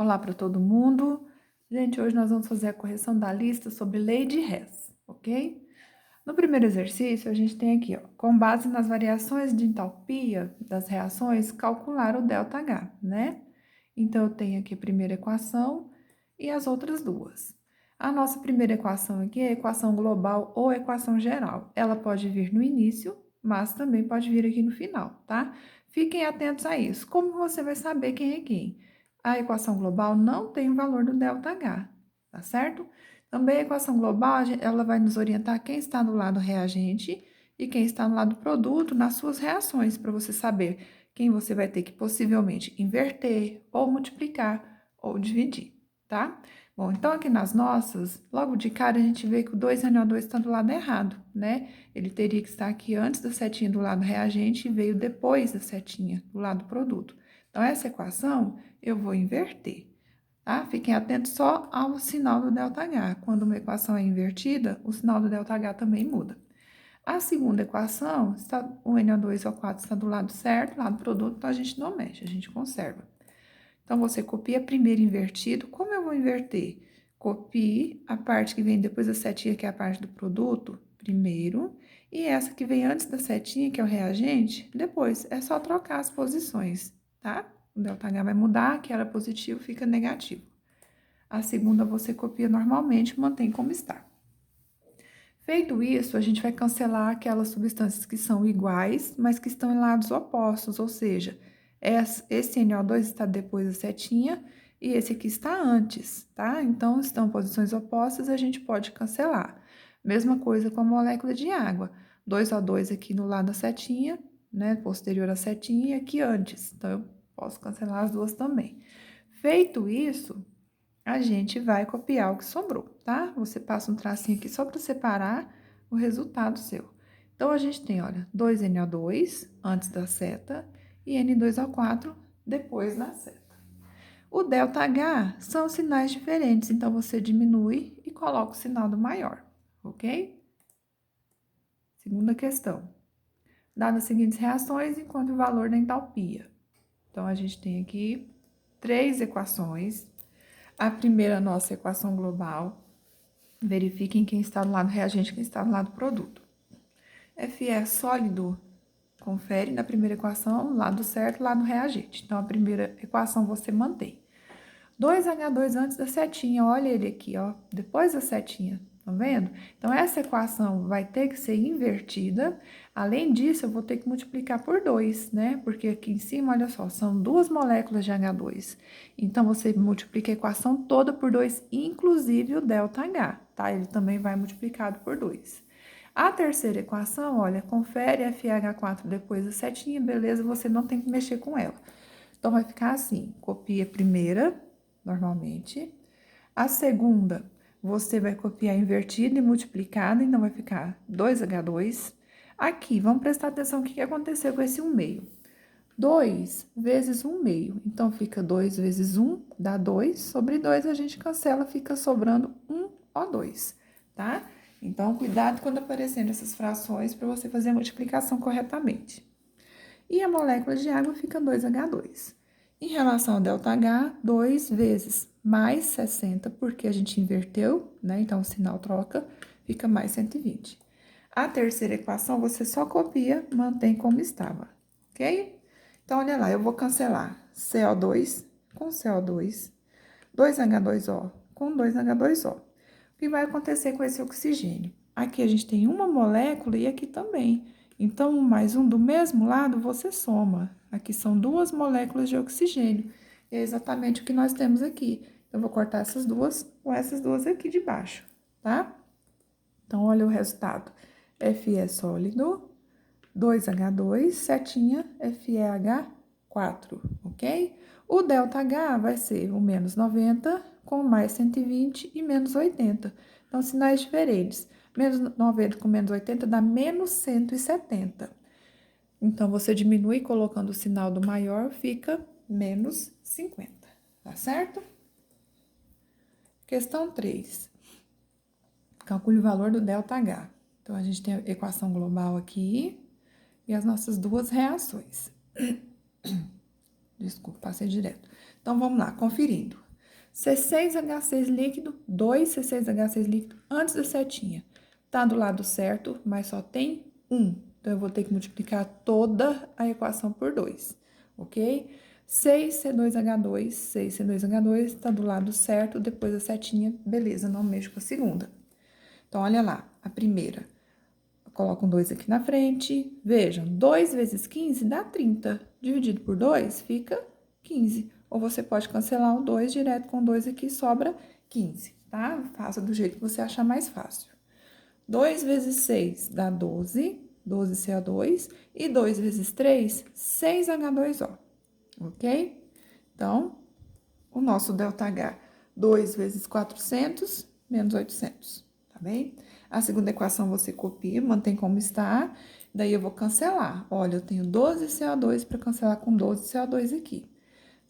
Olá para todo mundo. Gente, hoje nós vamos fazer a correção da lista sobre lei de Hess, ok? No primeiro exercício, a gente tem aqui, ó, com base nas variações de entalpia das reações, calcular o ΔH, né? Então, eu tenho aqui a primeira equação e as outras duas. A nossa primeira equação aqui é a equação global ou equação geral. Ela pode vir no início, mas também pode vir aqui no final, tá? Fiquem atentos a isso. Como você vai saber quem é quem? A equação global não tem o valor do ΔH, tá certo? Também a equação global, ela vai nos orientar quem está do lado reagente e quem está no lado produto nas suas reações, para você saber quem você vai ter que possivelmente inverter, ou multiplicar, ou dividir, tá? Bom, então aqui nas nossas, logo de cara a gente vê que o 2NO2 está do lado errado, né? Ele teria que estar aqui antes da setinha do lado reagente e veio depois da setinha do lado produto. Então, essa equação eu vou inverter, tá? Fiquem atentos só ao sinal do ΔH. Quando uma equação é invertida, o sinal do ΔH também muda. A segunda equação, o NO2O4 está do lado certo, lado produto, então a gente não mexe, a gente conserva. Então, você copia primeiro invertido. Como eu vou inverter? Copie a parte que vem depois da setinha, que é a parte do produto, primeiro, e essa que vem antes da setinha, que é o reagente, depois. É só trocar as posições, tá? O ΔH vai mudar, que era positivo, fica negativo. A segunda você copia normalmente, mantém como está. Feito isso, a gente vai cancelar aquelas substâncias que são iguais, mas que estão em lados opostos, ou seja, esse NO2 está depois da setinha e esse aqui está antes, tá? Então, estão em posições opostas, a gente pode cancelar. Mesma coisa com a molécula de água. 2O2 aqui no lado da setinha, né, posterior à setinha, e aqui antes. Então, eu posso cancelar as duas também. Feito isso, a gente vai copiar o que sobrou, tá? Você passa um tracinho aqui só para separar o resultado seu. Então, a gente tem, olha, 2NO2 antes da seta e N2O4 depois da seta. O ΔH são sinais diferentes, então você diminui e coloca o sinal do maior, ok? Segunda questão. Dadas as seguintes reações, encontre o valor da entalpia. Então, a gente tem aqui 3 equações. A primeira, nossa equação global. Verifiquem quem está do lado reagente e quem está do lado produto. Fe é sólido, confere na primeira equação, lado certo, lado reagente. Então, a primeira equação você mantém. 2H2 antes da setinha, olha ele aqui, ó, depois da setinha, tá vendo? Então, essa equação vai ter que ser invertida. Além disso, eu vou ter que multiplicar por 2, né? Porque aqui em cima, olha só, são 2 moléculas de H2. Então, você multiplica a equação toda por 2, inclusive o ΔH, tá? Ele também vai multiplicado por 2. A terceira equação, olha, confere FH4 depois da setinha, beleza, você não tem que mexer com ela. Então, vai ficar assim, copia a primeira, normalmente. A segunda, você vai copiar invertida e multiplicada, então vai ficar 2H2. Aqui, vamos prestar atenção no que aconteceu com esse 1 meio. 2 vezes 1 meio, então fica 2 vezes 1, dá 2. Sobre 2 a gente cancela, fica sobrando 1O2, tá? Então, cuidado quando aparecendo essas frações para você fazer a multiplicação corretamente. E a molécula de água fica 2H2. Em relação ao ΔH, 2 vezes mais 60, porque a gente inverteu, né? Então, o sinal troca, fica mais 120. A terceira equação, você só copia, mantém como estava, ok? Então, olha lá, eu vou cancelar CO2 com CO2, 2H2O com 2H2O. O que vai acontecer com esse oxigênio? Aqui a gente tem uma molécula e aqui também. Então, 1 mais 1 do mesmo lado, você soma. Aqui são 2 moléculas de oxigênio. É exatamente o que nós temos aqui. Eu vou cortar essas duas com essas duas aqui de baixo, tá? Então, olha o resultado. Fe é sólido, 2H2, setinha, FeH4, ok? O ΔH vai ser o menos 90 com mais 120 e menos 80. Então, sinais diferentes. Menos 90 com menos 80 dá menos 170. Então, você diminui colocando o sinal do maior, fica menos 50, tá certo? Questão 3. Calcule o valor do ΔH. Então, a gente tem a equação global aqui e as nossas duas reações. Desculpa, passei direto. Então, vamos lá, conferindo. C6H6 líquido, 2 C6H6 líquido antes da setinha. Tá do lado certo, mas só tem 1. Então, eu vou ter que multiplicar toda a equação por 2, ok? 6C2H2 tá do lado certo, depois da setinha, beleza, não mexo com a segunda. Então, olha lá, a primeira. Eu coloco um 2 aqui na frente. Vejam, 2 vezes 15 dá 30. Dividido por 2, fica 15. Ou você pode cancelar o 2 direto com 2 aqui, sobra 15, tá? Faça do jeito que você achar mais fácil. 2 vezes 6 dá 12, 12CO2. E 2 vezes 3, 6H2O, ok? Então, o nosso ΔH, 2 vezes 400 menos 800, tá bem? A segunda equação você copia, mantém como está, daí eu vou cancelar. Olha, eu tenho 12CO2 para cancelar com 12CO2 aqui.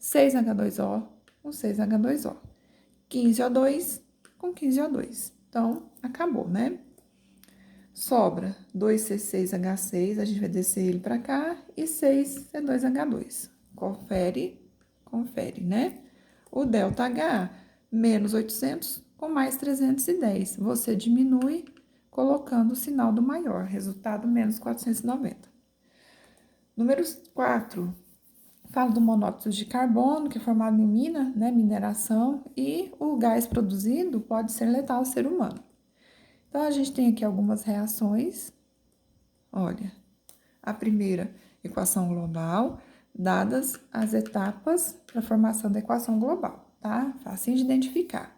6H2O com 6H2O. 15O2 com 15O2. Então, acabou, né? Sobra 2C6H6, a gente vai descer ele para cá, e 6C2H2. Confere, né? O ΔH, menos 800 com mais 310. Você diminui colocando o sinal do maior. Resultado, menos 490. Número 4. Fala do monóxido de carbono, que é formado em mina, né, mineração, e o gás produzido pode ser letal ao ser humano. Então, a gente tem aqui algumas reações. Olha, a primeira, equação global, dadas as etapas para a formação da equação global, tá? Fácil de identificar.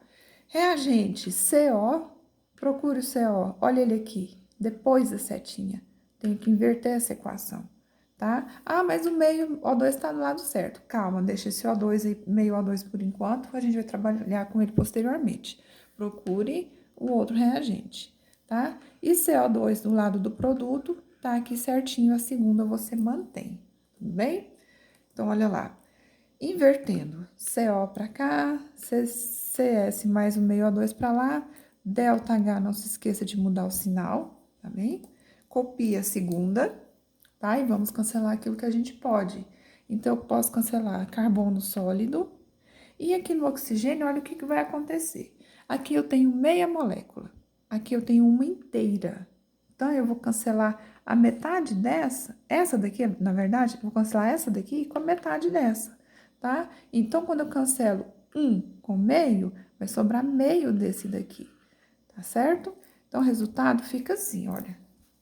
Reagente CO, procure o CO, olha ele aqui, depois da setinha. Tenho que inverter essa equação, tá? Ah, mas o meio O2 está do lado certo. Calma, deixa esse O2 aí, meio O2 por enquanto, a gente vai trabalhar com ele posteriormente. Procure o outro reagente, tá? E CO2 do lado do produto, tá aqui certinho, a segunda você mantém, tudo bem? Então, olha lá. Invertendo, CO para cá, CS mais o meio O2 para lá, ΔH, não se esqueça de mudar o sinal, tá bem? Copia a segunda, tá? E vamos cancelar aquilo que a gente pode. Então, eu posso cancelar carbono sólido. E aqui no oxigênio, olha o que vai acontecer. Aqui eu tenho meia molécula, aqui eu tenho uma inteira. Então, eu vou cancelar a metade dessa, essa daqui, na verdade, eu vou cancelar essa daqui com a metade dessa, tá? Então, quando eu cancelo um com meio, vai sobrar meio desse daqui, tá certo? Então, o resultado fica assim, olha.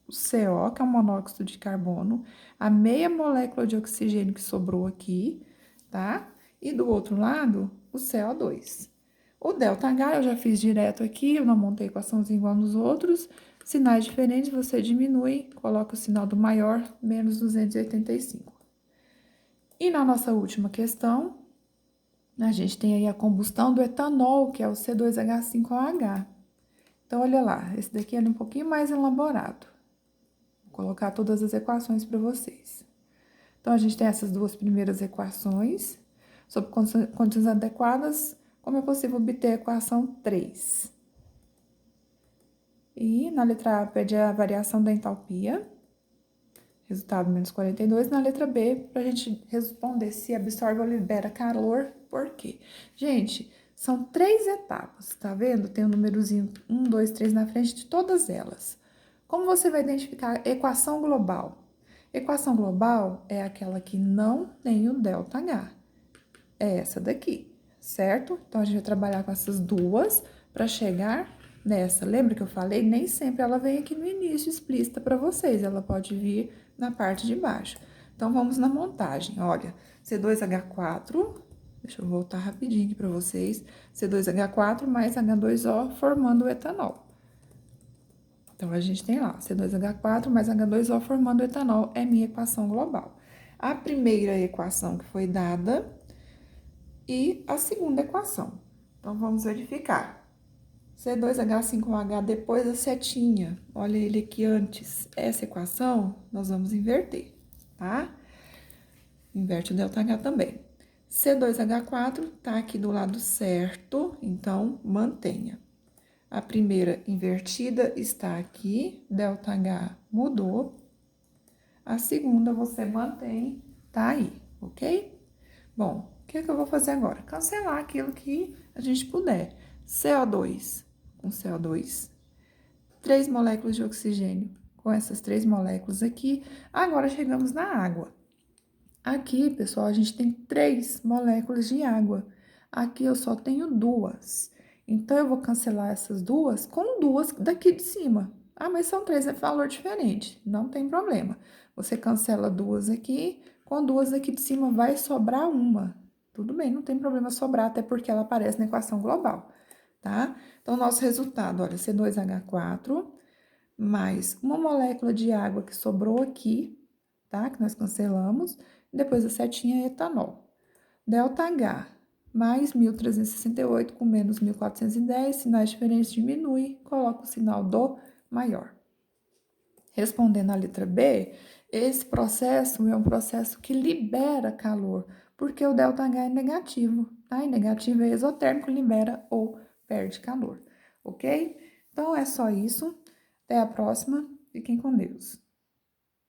O CO, que é o monóxido de carbono, a meia molécula de oxigênio que sobrou aqui, tá? E do outro lado, o CO2. O ΔH eu já fiz direto aqui, eu não montei equaçãozinha igual nos outros. Sinais diferentes, você diminui, coloca o sinal do maior, menos 285. E na nossa última questão, a gente tem aí a combustão do etanol, que é o C2H5OH. Então, olha lá, esse daqui é um pouquinho mais elaborado. Vou colocar todas as equações para vocês. Então, a gente tem essas duas primeiras equações. Sob condições adequadas, como é possível obter a equação 3? E na letra A, pede a variação da entalpia. Resultado, menos 42. Na letra B, para a gente responder se absorve ou libera calor, por quê? Gente, são 3 etapas, tá vendo? Tem o númerozinho 1, 2, 3 na frente de todas elas. Como você vai identificar a equação global? Equação global é aquela que não tem o ΔH. É essa daqui, certo? Então, a gente vai trabalhar com essas duas para chegar nessa. Lembra que eu falei? Nem sempre ela vem aqui no início explícita para vocês, ela pode vir na parte de baixo. Então, vamos na montagem. Olha, C2H4, deixa eu voltar rapidinho aqui para vocês. C2H4 mais H2O formando o etanol. Então, a gente tem lá, C2H4 mais H2O formando o etanol, é minha equação global. A primeira equação que foi dada e a segunda equação. Então, vamos verificar. C2H5OH depois da setinha. Olha ele aqui antes. Essa equação, nós vamos inverter, tá? Inverte o ΔH também. C2H4 tá aqui do lado certo, então, mantenha. A primeira invertida está aqui, ΔH mudou. A segunda você mantém, tá aí, ok? Bom, que é que eu vou fazer agora? Cancelar aquilo que a gente puder. CO2 com CO2. 3 moléculas de oxigênio com essas 3 moléculas aqui. Agora chegamos na água. Aqui, pessoal, a gente tem 3 moléculas de água. Aqui eu só tenho 2. Então, eu vou cancelar essas 2 com 2 daqui de cima. Ah, mas são 3, é valor diferente. Não tem problema. Você cancela 2 aqui, com 2 aqui de cima vai sobrar uma. Tudo bem, não tem problema sobrar, até porque ela aparece na equação global, tá? Então, nosso resultado, olha, C2H4 mais uma molécula de água que sobrou aqui, tá? Que nós cancelamos. Depois a setinha é etanol. Delta H mais 1.368 com menos 1.410, sinais diferentes diminui, coloca o sinal do maior. Respondendo à letra B, esse processo é um processo que libera calor, porque o ΔH é negativo, tá? E negativo é exotérmico, libera ou perde calor, ok? Então é só isso. Até a próxima. Fiquem com Deus.